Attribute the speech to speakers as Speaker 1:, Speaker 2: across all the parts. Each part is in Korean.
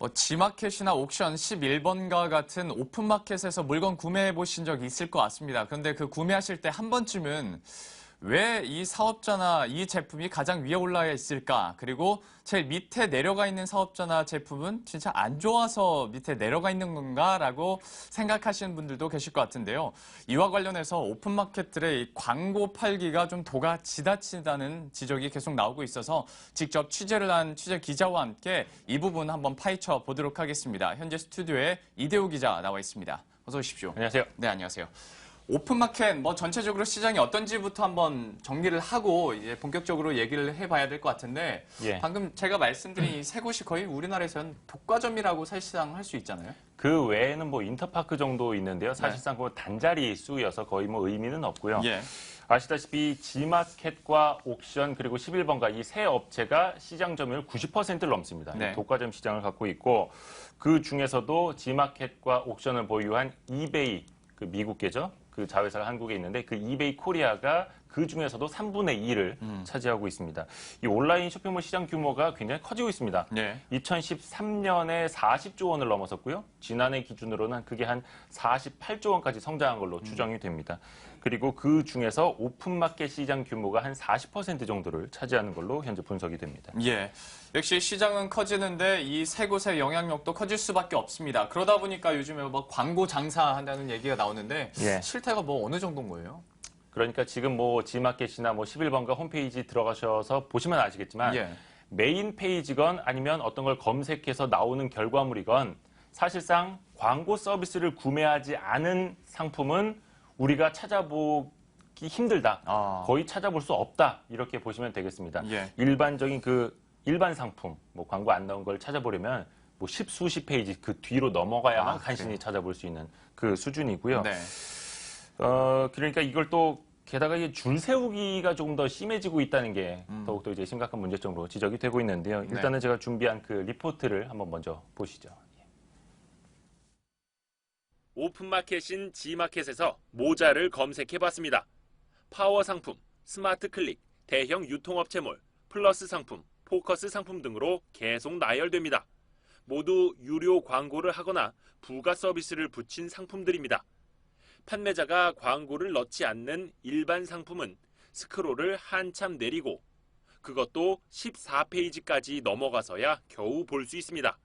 Speaker 1: G마켓이나 옥션 11번가 같은 오픈마켓에서 물건 구매해 보신 적 있을 것 같습니다. 그런데 그 구매하실 때 한 번쯤은 왜 이 사업자나 이 제품이 가장 위에 올라와 있을까? 그리고 제일 밑에 내려가 있는 사업자나 제품은 진짜 안 좋아서 밑에 내려가 있는 건가라고 생각하시는 분들도 계실 것 같은데요. 이와 관련해서 오픈마켓들의 광고 팔기가 좀 도가 지나치다는 지적이 계속 나오고 있어서 직접 취재를 한 취재 기자와 함께 이 부분 한번 파헤쳐 보도록 하겠습니다. 현재 스튜디오에 이대호 기자 나와 있습니다. 어서 오십시오.
Speaker 2: 안녕하세요.
Speaker 1: 네, 안녕하세요. 오픈마켓, 전체적으로 시장이 어떤지부터 한번 정리를 하고 이제 본격적으로 얘기를 해봐야 될 것 같은데
Speaker 2: 예.
Speaker 1: 방금 제가 말씀드린 이 세 곳이 거의 우리나라에서는 독과점이라고 사실상 할 수 있잖아요.
Speaker 2: 그 외에는 인터파크 정도 있는데요. 사실상 그 단자리 수여서 거의 의미는 없고요.
Speaker 1: 예.
Speaker 2: 아시다시피 G마켓과 옥션 그리고 11번가 이 세 업체가 시장 점유율 90%를 넘습니다.
Speaker 1: 네.
Speaker 2: 독과점 시장을 갖고 있고 그 중에서도 G마켓과 옥션을 보유한 이베이, 그 미국계죠. 그 자회사가 한국에 있는데 그 이베이 코리아가 그 중에서도 3분의 2를 차지하고 있습니다. 이 온라인 쇼핑몰 시장 규모가 굉장히 커지고 있습니다.
Speaker 1: 네.
Speaker 2: 2013년에 40조 원을 넘어섰고요. 지난해 기준으로는 그게 한 48조 원까지 성장한 걸로 추정이 됩니다. 그리고 그 중에서 오픈마켓 시장 규모가 한 40% 정도를 차지하는 걸로 현재 분석이 됩니다.
Speaker 1: 예. 역시 시장은 커지는데 이 세 곳의 영향력도 커질 수밖에 없습니다. 그러다 보니까 요즘에 광고 장사한다는 얘기가 나오는데
Speaker 2: 예.
Speaker 1: 실태가 어느 정도인 거예요?
Speaker 2: 그러니까 지금 G마켓이나 11번가 홈페이지 들어가셔서 보시면 아시겠지만
Speaker 1: 예.
Speaker 2: 메인 페이지건 아니면 어떤 걸 검색해서 나오는 결과물이건 사실상 광고 서비스를 구매하지 않은 상품은 우리가 찾아보기 힘들다. 거의 찾아볼 수 없다. 이렇게 보시면 되겠습니다.
Speaker 1: 예.
Speaker 2: 일반적인 일반 상품, 광고 안 나온 걸 찾아보려면 십수십 페이지 그 뒤로 넘어가야만 간신히
Speaker 1: 그래요?
Speaker 2: 찾아볼 수 있는 그 수준이고요.
Speaker 1: 네.
Speaker 2: 그러니까 이걸 또 게다가 줄 세우기가 조금 더 심해지고 있다는 게 더욱더 이제 심각한 문제점으로 지적이 되고 있는데요. 일단은 제가 준비한 그 리포트를 한번 먼저 보시죠.
Speaker 3: 오픈마켓인 G마켓에서 모자를 검색해봤습니다. 파워 상품, 스마트 클릭, 대형 유통업체몰, 플러스 상품, 포커스 상품 등으로 계속 나열됩니다. 모두 유료 광고를 하거나 부가 서비스를 붙인 상품들입니다. 판매자가 광고를 넣지 않는 일반 상품은 스크롤을 한참 내리고 그것도 14페이지까지 넘어가서야 겨우 볼 수 있습니다.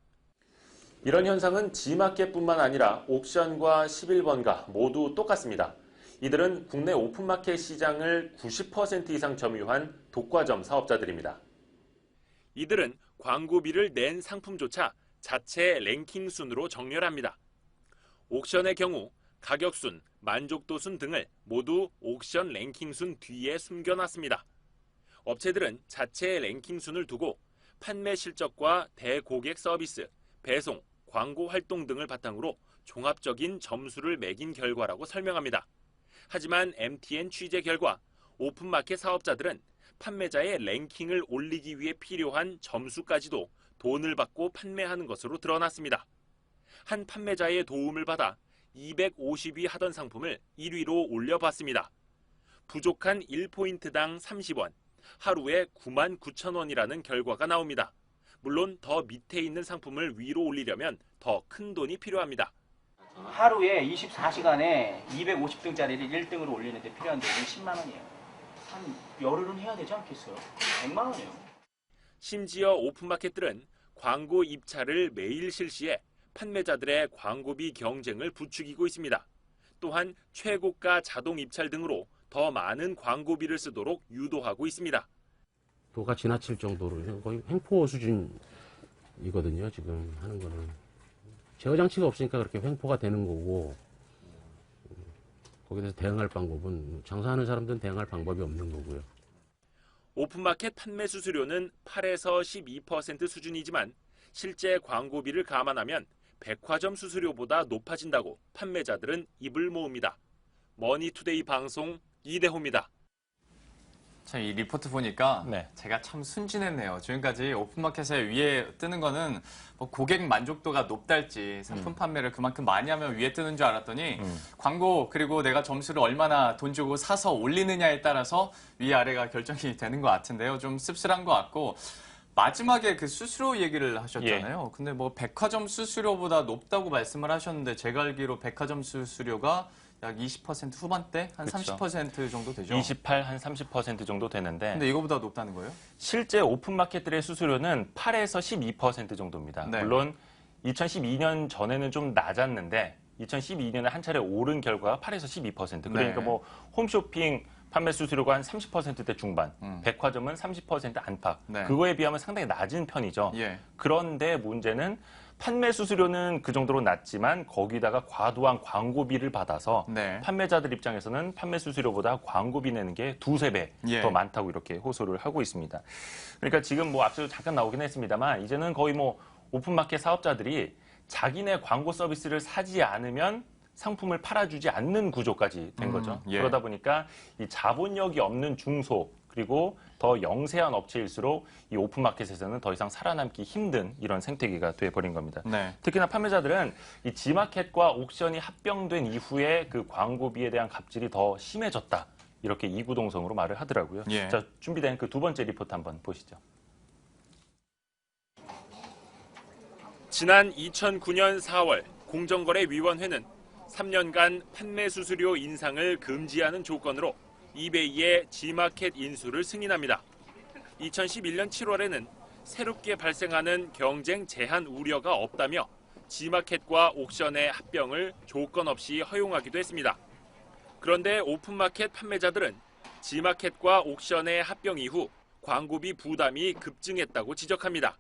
Speaker 2: 이런 현상은 G마켓뿐만 아니라 옥션과 11번가 모두 똑같습니다. 이들은 국내 오픈마켓 시장을 90% 이상 점유한 독과점 사업자들입니다.
Speaker 3: 이들은 광고비를 낸 상품조차 자체 랭킹 순으로 정렬합니다. 옥션의 경우 가격순, 만족도순 등을 모두 옥션 랭킹순 뒤에 숨겨놨습니다. 업체들은 자체 랭킹순을 두고 판매 실적과 대고객 서비스, 배송, 광고 활동 등을 바탕으로 종합적인 점수를 매긴 결과라고 설명합니다. 하지만 MTN 취재 결과 오픈마켓 사업자들은 판매자의 랭킹을 올리기 위해 필요한 점수까지도 돈을 받고 판매하는 것으로 드러났습니다. 한 판매자의 도움을 받아 250위 하던 상품을 1위로 올려봤습니다. 부족한 1포인트당 30원, 하루에 99,000원이라는 결과가 나옵니다. 물론 더 밑에 있는 상품을 위로 올리려면 더 큰 돈이 필요합니다.
Speaker 4: 하루에 24시간에 250등짜리를 1등으로 올리는데 필요한 돈이 10만 원이에요. 한 열흘은 해야 되지 않겠어요? 100만 원이에요.
Speaker 3: 심지어 오픈마켓들은 광고 입찰을 매일 실시해 판매자들의 광고비 경쟁을 부추기고 있습니다. 또한 최고가 자동 입찰 등으로 더 많은 광고비를 쓰도록 유도하고 있습니다.
Speaker 5: 도가 지나칠 정도로 거의 횡포 수준이거든요. 지금 하는 거는. 제어 장치가 없으니까 그렇게 횡포가 되는 거고 거기에 대해서 대응할 방법은 장사하는 사람들은 대응할 방법이 없는 거고요.
Speaker 3: 오픈마켓 판매 수수료는 8에서 12% 수준이지만 실제 광고비를 감안하면 백화점 수수료보다 높아진다고 판매자들은 입을 모읍니다. 머니투데이 방송 이대호입니다.
Speaker 1: 자, 이 리포트 보니까
Speaker 2: 네.
Speaker 1: 제가 참 순진했네요. 지금까지 오픈마켓에 위에 뜨는 거는 고객 만족도가 높달지 상품 판매를 그만큼 많이 하면 위에 뜨는 줄 알았더니 광고 그리고 내가 점수를 얼마나 돈 주고 사서 올리느냐에 따라서 위아래가 결정이 되는 것 같은데요. 좀 씁쓸한 것 같고 마지막에 그 수수료 얘기를 하셨잖아요. 근데 뭐 백화점 수수료보다 높다고 말씀을 하셨는데 제가 알기로 백화점 수수료가 약 20% 후반대? 한
Speaker 2: 그쵸.
Speaker 1: 30% 정도 되죠?
Speaker 2: 28, 한 30% 정도 되는데
Speaker 1: 근데 이거보다 높다는 거예요?
Speaker 2: 실제 오픈마켓들의 수수료는 8에서 12% 정도입니다.
Speaker 1: 네.
Speaker 2: 물론 2012년 전에는 좀 낮았는데 2012년에 한 차례 오른 결과가 8에서 12%. 그러니까
Speaker 1: 네.
Speaker 2: 뭐 홈쇼핑 판매 수수료가 한 30%대 중반, 백화점은 30% 안팎.
Speaker 1: 네.
Speaker 2: 그거에 비하면 상당히 낮은 편이죠.
Speaker 1: 예.
Speaker 2: 그런데 문제는 판매 수수료는 그 정도로 낮지만 거기다가 과도한 광고비를 받아서
Speaker 1: 네.
Speaker 2: 판매자들 입장에서는 판매 수수료보다 광고비 내는 게 두세 배
Speaker 1: 예.
Speaker 2: 더 많다고 이렇게 호소를 하고 있습니다. 그러니까 지금 뭐 앞서 잠깐 나오긴 했습니다만 이제는 거의 뭐 오픈마켓 사업자들이 자기네 광고 서비스를 사지 않으면 상품을 팔아주지 않는 구조까지 된 거죠.
Speaker 1: 예.
Speaker 2: 그러다 보니까 이 자본력이 없는 중소 그리고 더 영세한 업체일수록 이 오픈마켓에서는 더 이상 살아남기 힘든 이런 생태계가 돼버린 겁니다.
Speaker 1: 네.
Speaker 2: 특히나 판매자들은 이 G마켓과 옥션이 합병된 이후에 그 광고비에 대한 갑질이 더 심해졌다. 이렇게 이구동성으로 말을 하더라고요.
Speaker 1: 예.
Speaker 2: 자, 준비된 그 두 번째 리포트 한번 보시죠.
Speaker 3: 지난 2009년 4월 공정거래위원회는 3년간 판매 수수료 인상을 금지하는 조건으로 이베이의 G마켓 인수를 승인합니다. 2011년 7월에는 새롭게 발생하는 경쟁 제한 우려가 없다며 G마켓과 옥션의 합병을 조건 없이 허용하기도 했습니다. 그런데 오픈마켓 판매자들은 G마켓과 옥션의 합병 이후 광고비 부담이 급증했다고 지적합니다.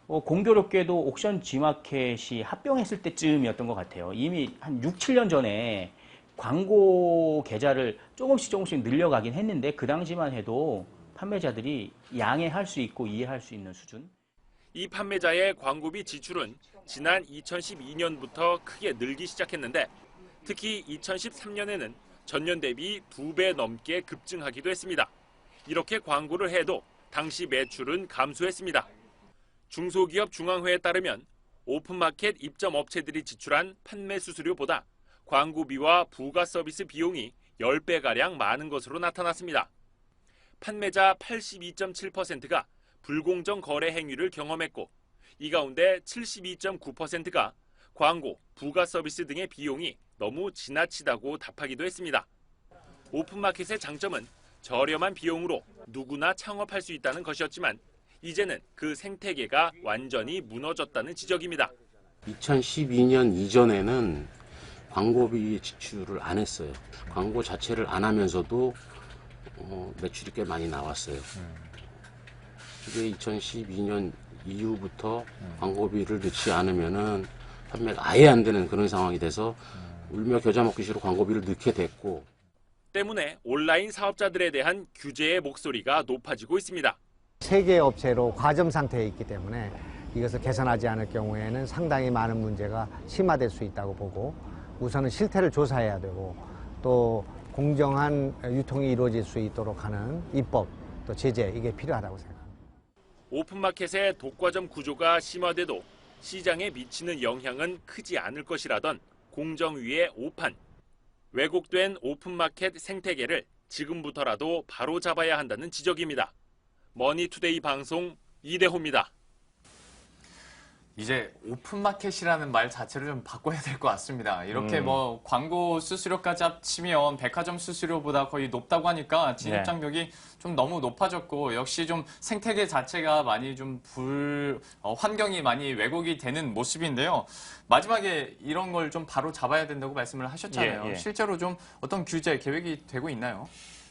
Speaker 4: 공교롭게도 옥션 G마켓이 합병했을 때쯤이었던 것 같아요. 이미 한 6, 7년 전에 광고 계좌를 조금씩 늘려가긴 했는데 그 당시만 해도 판매자들이 양해할 수 있고 이해할 수 있는 수준.
Speaker 3: 이 판매자의 광고비 지출은 지난 2012년부터 크게 늘기 시작했는데 특히 2013년에는 전년 대비 2배 넘게 급증하기도 했습니다. 이렇게 광고를 해도 당시 매출은 감소했습니다. 중소기업 중앙회에 따르면 오픈마켓 입점 업체들이 지출한 판매 수수료보다 광고비와 부가 서비스 비용이 10배가량 많은 것으로 나타났습니다. 판매자 82.7%가 불공정 거래 행위를 경험했고 이 가운데 72.9%가 광고, 부가 서비스 등의 비용이 너무 지나치다고 답하기도 했습니다. 오픈마켓의 장점은 저렴한 비용으로 누구나 창업할 수 있다는 것이었지만 이제는 그 생태계가 완전히 무너졌다는 지적입니다.
Speaker 5: 2012년 이전에는 광고비 지출을 안 했어요. 광고 자체를 안 하면서도 매출이 꽤 많이 나왔어요. 이게 2012년 이후부터 광고비를 넣지 않으면은 판매가 아예 안 되는 그런 상황이 돼서 울며 겨자 먹기 싫어 광고비를 넣게 됐고.
Speaker 3: 때문에 온라인 사업자들에 대한 규제의 목소리가 높아지고 있습니다.
Speaker 6: 세개 업체로 과점 상태에 있기 때문에 이것을 개선하지 않을 경우에는 상당히 많은 문제가 심화될 수 있다고 보고 우선은 실태를 조사해야 되고 또 공정한 유통이 이루어질 수 있도록 하는 입법 또 제재 이게 필요하다고 생각합니다.
Speaker 3: 오픈마켓의 독과점 구조가 심화돼도 시장에 미치는 영향은 크지 않을 것이라던 공정위의 오판. 왜곡된 오픈마켓 생태계를 지금부터라도 바로잡아야 한다는 지적입니다. 머니투데이 방송 이대호입니다.
Speaker 1: 이제 오픈마켓이라는 말 자체를 좀 바꿔야 될 것 같습니다. 이렇게 뭐 광고 수수료까지 합치면 백화점 수수료보다 거의 높다고 하니까 진입장벽이 좀 너무 높아졌고 역시 좀 생태계 자체가 많이 좀 환경이 많이 왜곡이 되는 모습인데요. 마지막에 이런 걸 좀 바로 잡아야 된다고 말씀을 하셨잖아요.
Speaker 2: 예.
Speaker 1: 실제로 좀 어떤 규제 계획이 되고 있나요?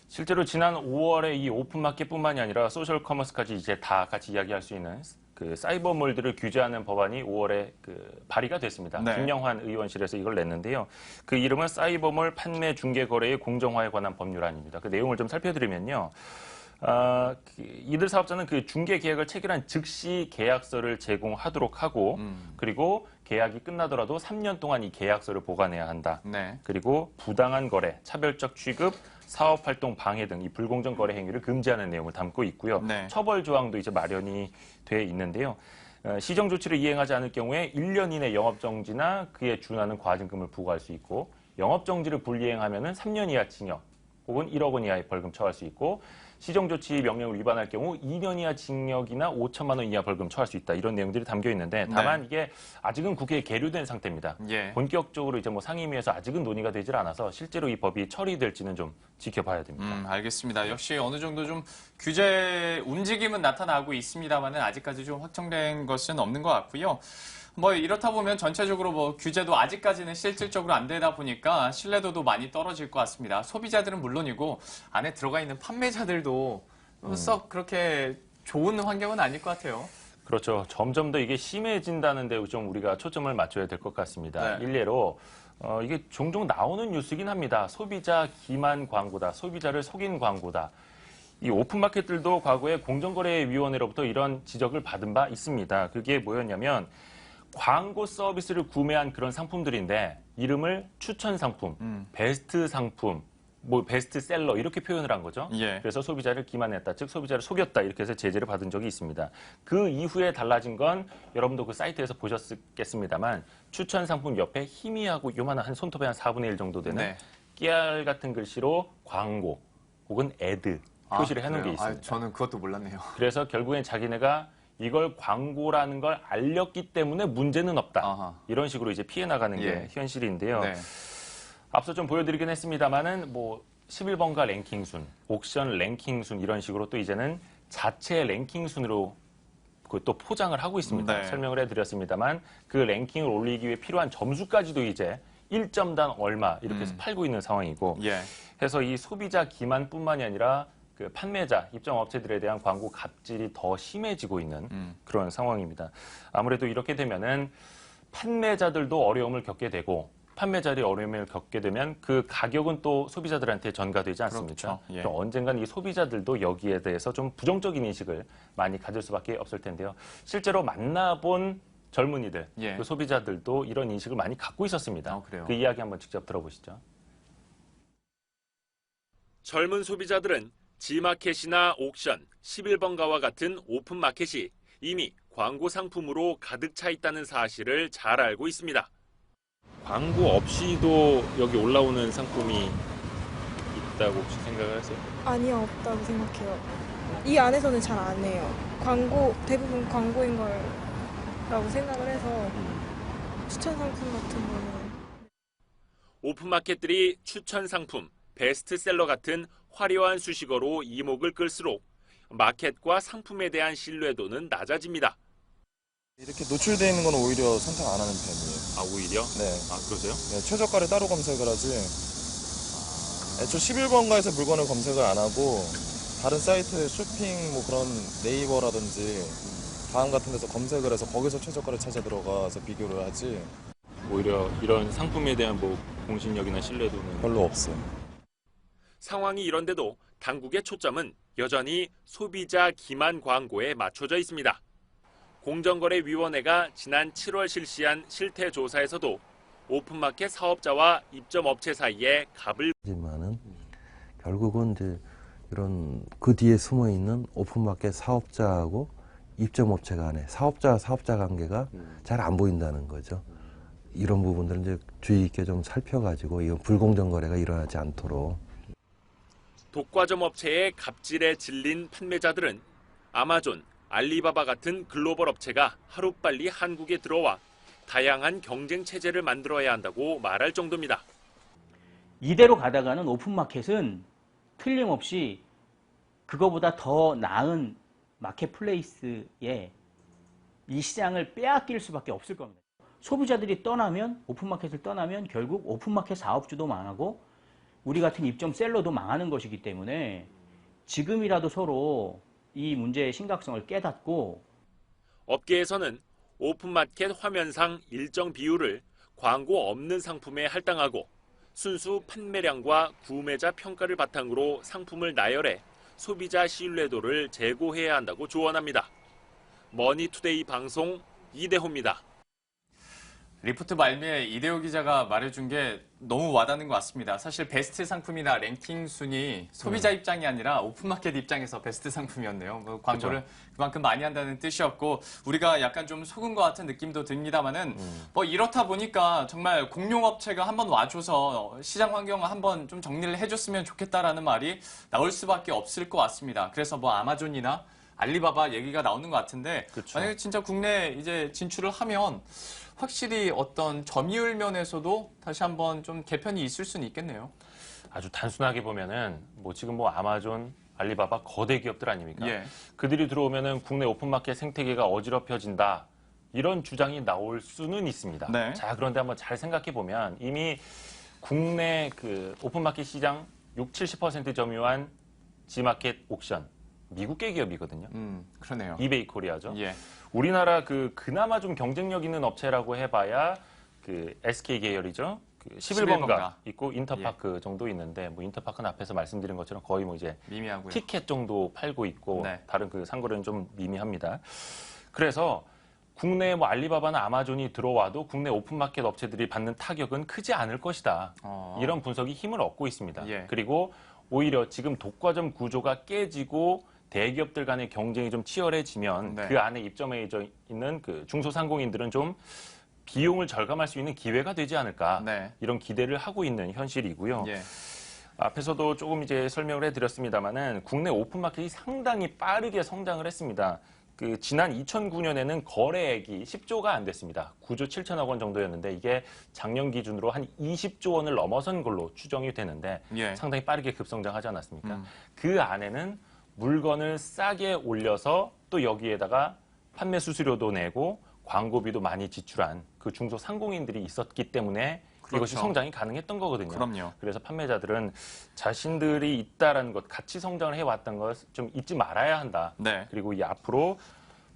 Speaker 2: 실제로 지난 5월에 이 오픈마켓뿐만이 아니라 소셜 커머스까지 이제 다 같이 이야기할 수 있는 그 사이버몰들을 규제하는 법안이 5월에 그 발의가 됐습니다.
Speaker 1: 네.
Speaker 2: 김영환 의원실에서 이걸 냈는데요. 그 이름은 사이버몰 판매 중개 거래의 공정화에 관한 법률안입니다. 그 내용을 좀 살펴드리면요. 이들 사업자는 그 중개 계약을 체결한 즉시 계약서를 제공하도록 하고 그리고 계약이 끝나더라도 3년 동안 이 계약서를 보관해야 한다.
Speaker 1: 네.
Speaker 2: 그리고 부당한 거래, 차별적 취급, 사업활동 방해 등 이 불공정 거래 행위를 금지하는 내용을 담고 있고요.
Speaker 1: 네.
Speaker 2: 처벌 조항도 이제 마련이 돼 있는데요. 시정 조치를 이행하지 않을 경우에 1년 이내 영업정지나 그에 준하는 과징금을 부과할 수 있고 영업정지를 불이행하면은 3년 이하 징역 혹은 1억 원 이하의 벌금 처할 수 있고 시정 조치 명령을 위반할 경우 2년 이하 징역이나 5천만 원 이하 벌금 처할 수 있다. 이런 내용들이 담겨 있는데 다만 이게 아직은 국회에 계류된 상태입니다.
Speaker 1: 예.
Speaker 2: 본격적으로 이제 뭐 상임위에서 아직은 논의가 되질 않아서 실제로 이 법이 처리될지는 좀 지켜봐야 됩니다.
Speaker 1: 알겠습니다. 역시 어느 정도 좀 규제 움직임은 나타나고 있습니다만은 아직까지 좀 확정된 것은 없는 것 같고요. 뭐 이렇다 보면 전체적으로 뭐 규제도 아직까지는 실질적으로 안 되다 보니까 신뢰도도 많이 떨어질 것 같습니다. 소비자들은 물론이고 안에 들어가 있는 판매자들도 썩 그렇게 좋은 환경은 아닐 것 같아요.
Speaker 2: 그렇죠. 점점 더 이게 심해진다는 데 좀 우리가 초점을 맞춰야 될 것 같습니다.
Speaker 1: 네.
Speaker 2: 일례로 이게 종종 나오는 뉴스긴 합니다. 소비자 기만 광고다. 소비자를 속인 광고다. 이 오픈마켓들도 과거에 공정거래위원회로부터 이런 지적을 받은 바 있습니다. 그게 뭐였냐면 광고 서비스를 구매한 그런 상품들인데 이름을 추천 상품, 베스트 상품, 뭐 베스트셀러 이렇게 표현을 한 거죠.
Speaker 1: 예.
Speaker 2: 그래서 소비자를 기만했다, 즉 소비자를 속였다 이렇게 해서 제재를 받은 적이 있습니다. 그 이후에 달라진 건 여러분도 그 사이트에서 보셨겠습니다만 추천 상품 옆에 희미하고 요만한 한 손톱의 한 4분의 1 정도 되는
Speaker 1: 네.
Speaker 2: 깨알 같은 글씨로 광고 혹은 애드 표시를 해놓은 게
Speaker 1: 그래요?
Speaker 2: 있습니다.
Speaker 1: 저는 그것도 몰랐네요.
Speaker 2: 그래서 결국엔 자기네가 이걸 광고라는 걸 알렸기 때문에 문제는 없다.
Speaker 1: 아하.
Speaker 2: 이런 식으로 이제 피해 나가는
Speaker 1: 예.
Speaker 2: 게 현실인데요.
Speaker 1: 네.
Speaker 2: 앞서 좀 보여드리긴 했습니다만은 뭐 11번가 랭킹 순, 옥션 랭킹 순 이런 식으로 또 이제는 자체 랭킹 순으로 또 포장을 하고 있습니다.
Speaker 1: 네.
Speaker 2: 설명을 해드렸습니다만 그 랭킹을 올리기 위해 필요한 점수까지도 이제 1점당 얼마 이렇게 해서 팔고 있는 상황이고
Speaker 1: 예.
Speaker 2: 해서 이 소비자 기만뿐만이 아니라 그 판매자, 입점업체들에 대한 광고 갑질이 더 심해지고 있는 그런 상황입니다. 아무래도 이렇게 되면은 판매자들도 어려움을 겪게 되고 판매자들이 어려움을 겪게 되면 그 가격은 또 소비자들한테 전가되지 않습니까?
Speaker 1: 그렇죠. 예.
Speaker 2: 그럼 언젠간 이 소비자들도 여기에 대해서 좀 부정적인 인식을 많이 가질 수밖에 없을 텐데요. 실제로 만나본 젊은이들,
Speaker 1: 예.
Speaker 2: 그 소비자들도 이런 인식을 많이 갖고 있었습니다.
Speaker 1: 그래요?
Speaker 2: 그 이야기 한번 직접 들어보시죠.
Speaker 3: 젊은 소비자들은 지마켓이나 옥션, 11번가와 같은 오픈마켓이 이미 광고 상품으로 가득 차 있다는 사실을 잘 알고 있습니다. 광고 없이도 여기 올라오는 상품이 있다고 혹시 생각을 하세요?
Speaker 7: 아니요, 없다고 생각해요. 이 안에서는 잘 안 해요. 대부분 광고인 거라고 생각을 해서 추천 상품 같은 거는.
Speaker 3: 오픈마켓들이 추천 상품, 베스트셀러 같은 화려한 수식어로 이목을 끌수록 마켓과 상품에 대한 신뢰도는 낮아집니다.
Speaker 8: 이렇게 노출되어 있는 건 오히려 선택 안 하는 편이에요.
Speaker 3: 아, 오히려?
Speaker 8: 네.
Speaker 3: 아, 그러세요?
Speaker 8: 네, 최저가를 따로 검색을 하지. 애초 11번가에서 물건을 검색을 안 하고 다른 사이트 쇼핑 뭐 그런 네이버라든지 다음 같은 데서 검색을 해서 거기서 최저가를 찾아 들어가서 비교를 하지.
Speaker 3: 오히려 이런 상품에 대한 뭐 공신력이나 신뢰도는
Speaker 8: 별로 없어요.
Speaker 3: 상황이 이런데도 당국의 초점은 여전히 소비자 기만 광고에 맞춰져 있습니다. 공정거래위원회가 지난 7월 실시한 실태 조사에서도 오픈마켓 사업자와 입점업체 사이에 갑을
Speaker 9: 하지만은 결국은 이제 이런 그 뒤에 숨어 있는 오픈마켓 사업자하고 입점업체 간의 사업자 관계가 잘 안 보인다는 거죠. 이런 부분들은 이제 주의 있게 좀 살펴가지고 이런 불공정 거래가 일어나지 않도록.
Speaker 3: 독과점 업체의 갑질에 질린 판매자들은 아마존, 알리바바 같은 글로벌 업체가 하루빨리 한국에 들어와 다양한 경쟁 체제를 만들어야 한다고 말할 정도입니다.
Speaker 4: 이대로 가다가는 오픈마켓은 틀림없이 그거보다 더 나은 마켓플레이스에 이 시장을 빼앗길 수밖에 없을 겁니다. 소비자들이 떠나면, 오픈마켓을 떠나면 결국 오픈마켓 사업주도 망하고 우리 같은 입점 셀러도 망하는 것이기 때문에 지금이라도 서로 이 문제의 심각성을 깨닫고
Speaker 3: 업계에서는 오픈마켓 화면상 일정 비율을 광고 없는 상품에 할당하고 순수 판매량과 구매자 평가를 바탕으로 상품을 나열해 소비자 신뢰도를 제고해야 한다고 조언합니다. 머니투데이 방송 이대호입니다.
Speaker 1: 리포트 말미에 이대호 기자가 말해준 게 너무 와닿는 것 같습니다. 사실 베스트 상품이나 랭킹 순위 소비자 입장이 아니라 오픈마켓 입장에서 베스트 상품이었네요. 뭐 광고를 그만큼 많이 한다는 뜻이었고 우리가 약간 좀 속은 것 같은 느낌도 듭니다만은 뭐 이렇다 보니까 정말 공룡업체가 한번 와줘서 시장 환경을 한번 좀 정리를 해줬으면 좋겠다라는 말이 나올 수밖에 없을 것 같습니다. 그래서 뭐 아마존이나 알리바바 얘기가 나오는 것 같은데
Speaker 2: 그쵸.
Speaker 1: 만약에 진짜 국내에 이제 진출을 하면 확실히 어떤 점유율 면에서도 다시 한번 좀 개편이 있을 수는 있겠네요.
Speaker 2: 아주 단순하게 보면은 뭐 지금 뭐 아마존, 알리바바 거대 기업들 아닙니까?
Speaker 1: 예.
Speaker 2: 그들이 들어오면은 국내 오픈마켓 생태계가 어지럽혀진다. 이런 주장이 나올 수는 있습니다.
Speaker 1: 네.
Speaker 2: 자, 그런데 한번 잘 생각해 보면 이미 국내 그 오픈마켓 시장 60-70% 점유한 G마켓 옥션 미국계 기업이거든요.
Speaker 1: 그러네요.
Speaker 2: 이베이 코리아죠.
Speaker 1: 예.
Speaker 2: 우리나라 그나마 좀 경쟁력 있는 업체라고 해봐야 그 SK 계열이죠. 그 11번가 있고 인터파크 정도 있는데 뭐 인터파크는 앞에서 말씀드린 것처럼 거의 뭐 이제
Speaker 1: 미미하고요.
Speaker 2: 티켓 정도 팔고 있고
Speaker 1: 네.
Speaker 2: 다른 그 상거래는 좀 미미합니다. 그래서 국내에 뭐 알리바바나 아마존이 들어와도 국내 오픈마켓 업체들이 받는 타격은 크지 않을 것이다. 이런 분석이 힘을 얻고 있습니다.
Speaker 1: 예.
Speaker 2: 그리고 오히려 지금 독과점 구조가 깨지고 대기업들 간의 경쟁이 좀 치열해지면
Speaker 1: 네.
Speaker 2: 그 안에 입점해 있는 그 중소상공인들은 좀 비용을 절감할 수 있는 기회가 되지 않을까
Speaker 1: 네.
Speaker 2: 이런 기대를 하고 있는 현실이고요.
Speaker 1: 예.
Speaker 2: 앞에서도 조금 이제 설명을 해드렸습니다만은 국내 오픈마켓이 상당히 빠르게 성장을 했습니다. 그 지난 2009년에는 거래액이 10조가 안 됐습니다. 9조 7천억 원 정도였는데 이게 작년 기준으로 한 20조 원을 넘어선 걸로 추정이 되는데
Speaker 1: 예.
Speaker 2: 상당히 빠르게 급성장하지 않았습니까? 그 안에는 물건을 싸게 올려서 또 여기에다가 판매 수수료도 내고 광고비도 많이 지출한 그 중소상공인들이 있었기 때문에
Speaker 1: 그렇죠.
Speaker 2: 이것이 성장이 가능했던 거거든요.
Speaker 1: 그럼요.
Speaker 2: 그래서 판매자들은 자신들이 있다라는 것, 같이 성장을 해왔던 것 좀 잊지 말아야 한다.
Speaker 1: 네.
Speaker 2: 그리고 이 앞으로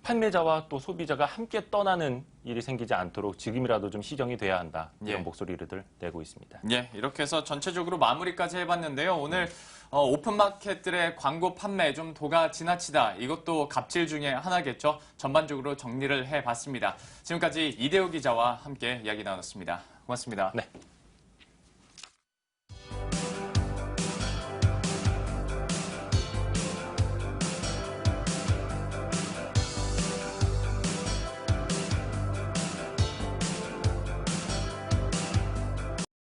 Speaker 2: 판매자와 또 소비자가 함께 떠나는 일이 생기지 않도록 지금이라도 좀 시정이 돼야 한다. 이런
Speaker 1: 예.
Speaker 2: 목소리를 내고 있습니다.
Speaker 1: 예, 이렇게 해서 전체적으로 마무리까지 해봤는데요. 오늘 오픈마켓들의 광고 판매 좀 도가 지나치다. 이것도 갑질 중에 하나겠죠. 전반적으로 정리를 해봤습니다. 지금까지 이대호 기자와 함께 이야기 나눴습니다. 고맙습니다.
Speaker 2: 네.